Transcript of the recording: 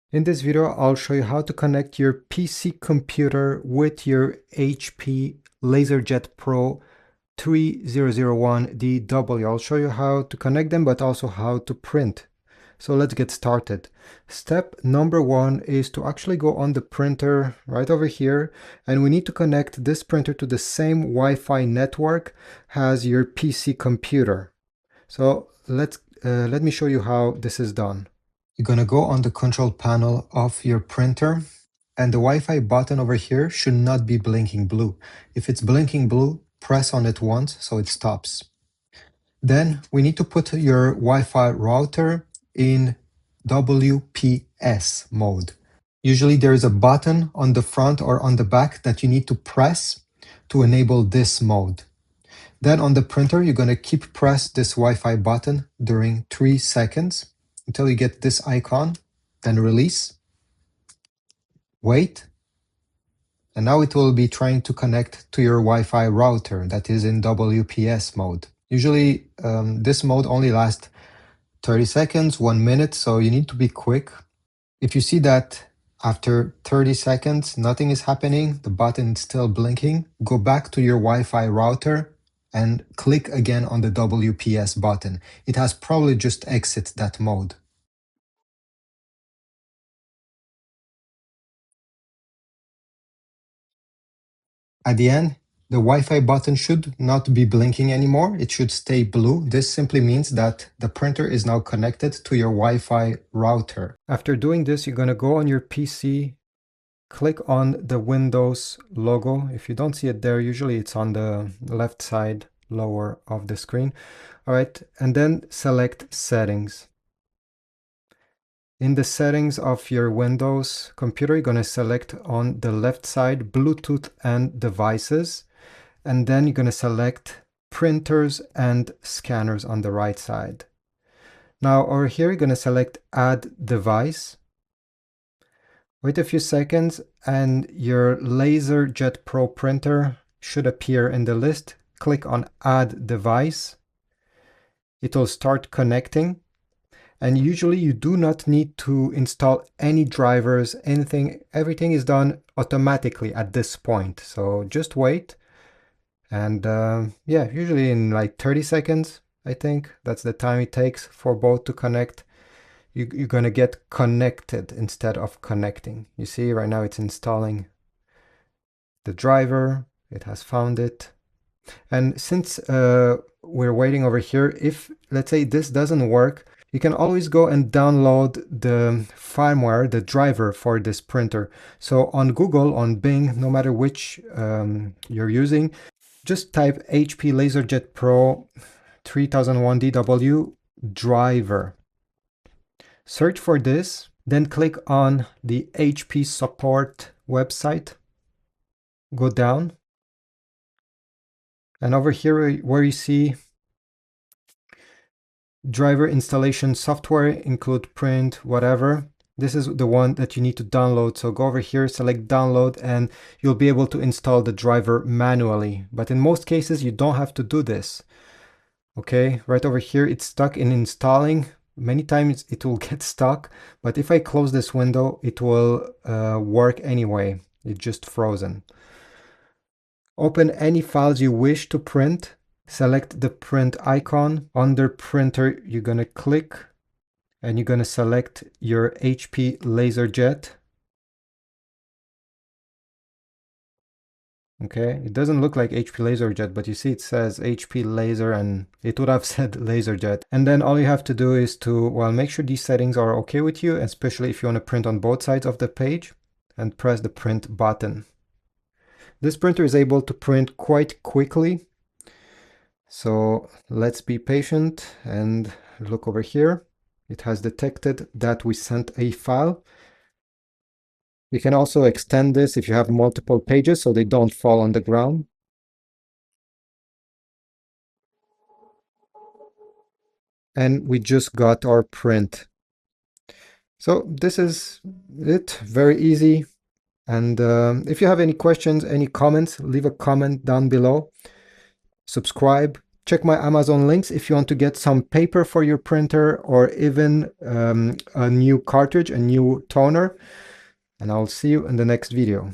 In this video, I'll show you how to connect your PC computer with your HP LaserJet Pro 3001DW. I'll show you how to connect them, but also how to print. So let's get started. Step number one is to actually go on the printer right over here, and we need to connect this printer to the same Wi-Fi network as your PC computer. So let me show you how this is done. You're going to go on the control panel of your printer, and the Wi-Fi button over here should not be blinking blue. If it's blinking blue, press on it once so it stops. Then we need to put your Wi-Fi router in WPS mode. Usually there is a button on the front or on the back that you need to press to enable this mode. Then on the printer, you're going to keep press this Wi-Fi button during 3 seconds until you get this icon, then release, wait, and now it will be trying to connect to your Wi-Fi router that is in WPS mode. Usually this mode only lasts 30 seconds, 1 minute, so you need to be quick. If you see that after 30 seconds nothing is happening, the button is still blinking, go back to your Wi-Fi router and click again on the WPS button. It has probably just exited that mode. At the end, the Wi-Fi button should not be blinking anymore. It should stay blue. This simply means that the printer is now connected to your Wi-Fi router. After doing this, you're going to go on your PC, click on the Windows logo. If you don't see it there, usually it's on the left side lower of the screen. All right, and then select Settings. In the settings of your Windows computer, you're going to select on the left side Bluetooth and devices, and then you're going to select printers and scanners on the right side. Now over here, you're going to select Add Device. Wait a few seconds and your LaserJet Pro printer should appear in the list. Click on Add Device. It will start connecting. And usually you do not need to install any drivers, anything. Everything is done automatically at this point. So just wait. And yeah, usually in like 30 seconds, I think that's the time it takes for both to connect. You're going to get connected instead of connecting. You see right now it's installing the driver. It has found it. And since we're waiting over here, if let's say this doesn't work, you can always go and download the firmware, the driver for this printer. So on Google, on Bing, no matter which you're using, just type HP LaserJet Pro 3001DW driver. Search for this, then click on the HP support website. Go down. And over here where you see driver installation software, include print, whatever. This is the one that you need to download. So go over here, select download, and you'll be able to install the driver manually. But in most cases, you don't have to do this. Okay, right over here, it's stuck in installing. Many times it will get stuck, but if I close this window, it will work anyway. It's just frozen. Open any files you wish to print. Select the print icon. Under printer, you're going to click and you're going to select your HP LaserJet. Okay, it doesn't look like HP LaserJet, but you see it says HP Laser and it would have said LaserJet. And then all you have to do is to, well, make sure these settings are okay with you, especially if you want to print on both sides of the page, and press the print button. This printer is able to print quite quickly. So let's be patient and look over here. It has detected that we sent a file. You can also extend this if you have multiple pages so they don't fall on the ground. And we just got our print. So this is it, very easy. And if you have any questions, any comments, leave a comment down below. Subscribe, Check my Amazon links if you want to get some paper for your printer or even a new cartridge, a new toner. And I'll see you in the next video.